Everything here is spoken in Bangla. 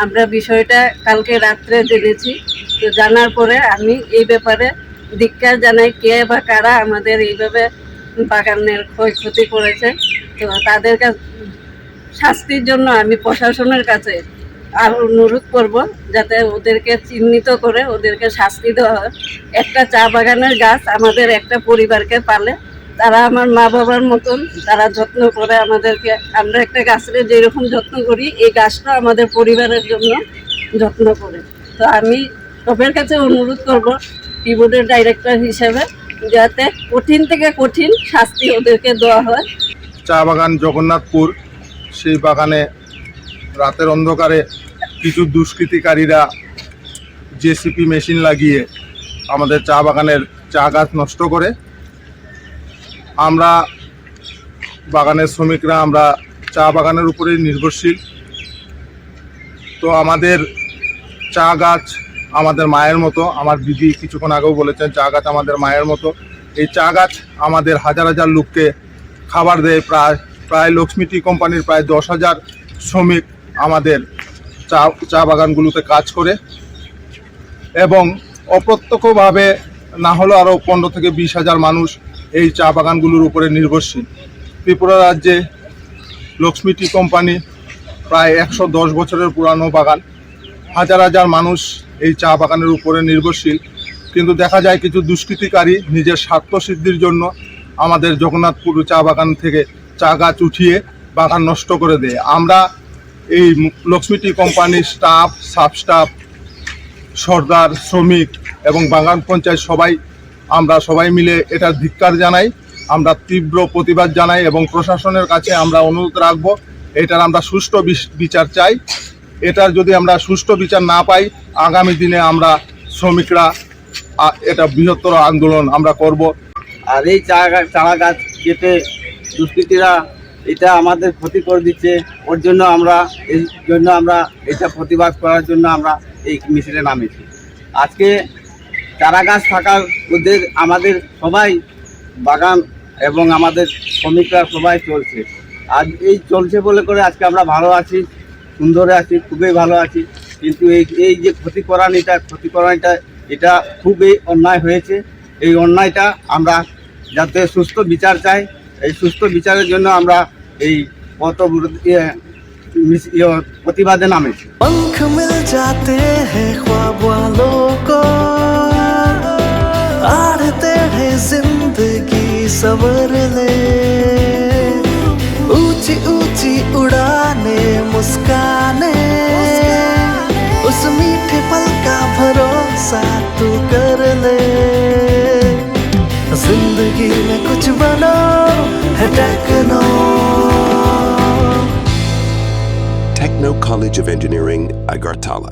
আমরা বিষয়টা কালকে রাত্রে জেনেছি। তো জানার পরে আমি এই ব্যাপারে ধিক্কার জানাই, কে বা কারা আমাদের এইভাবে বাগানের ক্ষয়ক্ষতি করেছে। তো তাদের কাছে শাস্তির জন্য আমি প্রশাসনের কাছে আর অনুরোধ করব, যাতে ওদেরকে চিহ্নিত করে ওদেরকে শাস্তি দেওয়া হয়। একটা চা বাগানের গাছ আমাদের একটা পরিবারকে পালে, তারা আমার মা বাবার মতন, তারা যত্ন করে আমাদেরকে। আমরা একটা গাছের যেরকম যত্ন করি, এই গাছটা আমাদের পরিবারের জন্য যত্ন করে। তো আমি সবার কাছে অনুরোধ করব, টি বোর্ডের ডাইরেক্টর হিসেবে, যাতে কঠিন থেকে কঠিন শাস্তি ওদেরকে দেওয়া হয়। চা বাগান জগন্নাথপুর, সেই বাগানে রাতের অন্ধকারে কিছু দুষ্কৃতিকারীরা জেসিপি মেশিন লাগিয়ে আমাদের চা বাগানের চা গাছ নষ্ট করে। আমরা বাগানের শ্রমিকরা আমরা চা বাগানের উপরেই নির্ভরশীল। তো আমাদের চা গাছ আমাদের মায়ের মতো। আমার দিদি কিছুক্ষণ আগেও বলেছেন চা গাছ আমাদের মায়ের মতো। এই চা গাছ আমাদের হাজার হাজার লোককে খাবার দেয়। প্রায় লক্ষ্মী টি কোম্পানির প্রায় 10,000 শ্রমিক আমাদের চা বাগানগুলোতে কাজ করে, এবং অপ্রত্যক্ষভাবে না হলেও আরও 15 থেকে 20,000 মানুষ এই চা বাগানগুলোর উপরে নির্ভরশীল। ত্রিপুরা রাজ্যে লক্ষ্মী টি কোম্পানি প্রায় 110 বছরের পুরানো বাগান। হাজার হাজার মানুষ এই চা বাগানের উপরে নির্ভরশীল। কিন্তু দেখা যায় কিছু দুষ্কৃতিকারী নিজের স্বার্থ সিদ্ধির জন্য আমাদের জগন্নাথপুর চা বাগান থেকে চা গাছ উঠিয়ে বাগান নষ্ট করে দেয়। আমরা এই লক্ষ্মী টি কোম্পানির স্টাফ, সাব স্টাফ, সর্দার, শ্রমিক এবং বাগান পঞ্চায়েত আমরা সবাই মিলে এটার ধিক্কার জানাই। আমরা তীব্র প্রতিবাদ জানাই এবং প্রশাসনের কাছে আমরা অনুরোধ রাখব, এটার আমরা সুষ্ঠু বিচার চাই। এটার যদি আমরা সুষ্ঠু বিচার না পাই, আগামী দিনে আমরা শ্রমিকরা এটা বৃহত্তর আন্দোলন আমরা করব। আর এই চারা গাছ কেটে দুষ্কৃতীরা এটা আমাদের ক্ষতি করে দিচ্ছে। ওর জন্য আমরা এটা প্রতিবাদ করার জন্য আমরা এই মিছিলে নামেছি। আজকে চারা গাছ থাকার মধ্যে আমাদের সবাই বাগান এবং আমাদের শ্রমিকরা সবাই চলছে। আজ এই চলছে বলে করে আজকে আমরা ভালো আছি, সুন্দরে আছি, খুবই ভালো আছি। কিন্তু এই যে ক্ষতিকরণটা এটা খুবই অন্যায় হয়েছে। এই অন্যায়টা আমরা যাতে সুস্থ বিচার চাই। এই সুস্থ বিচারের জন্য আমরা এই প্রতিবাদে নামেছি। पंख मिल जाते हैं ख्वाब वालों को, आड़ते हैं जिंदगी सवर ले, ऊंची ऊंची उड़ाने मुस्काने, उस मीठे पल का भरोसा तू कर ले। जिंदगी में कुछ बनो है techno. Techno College of Engineering, Agartala.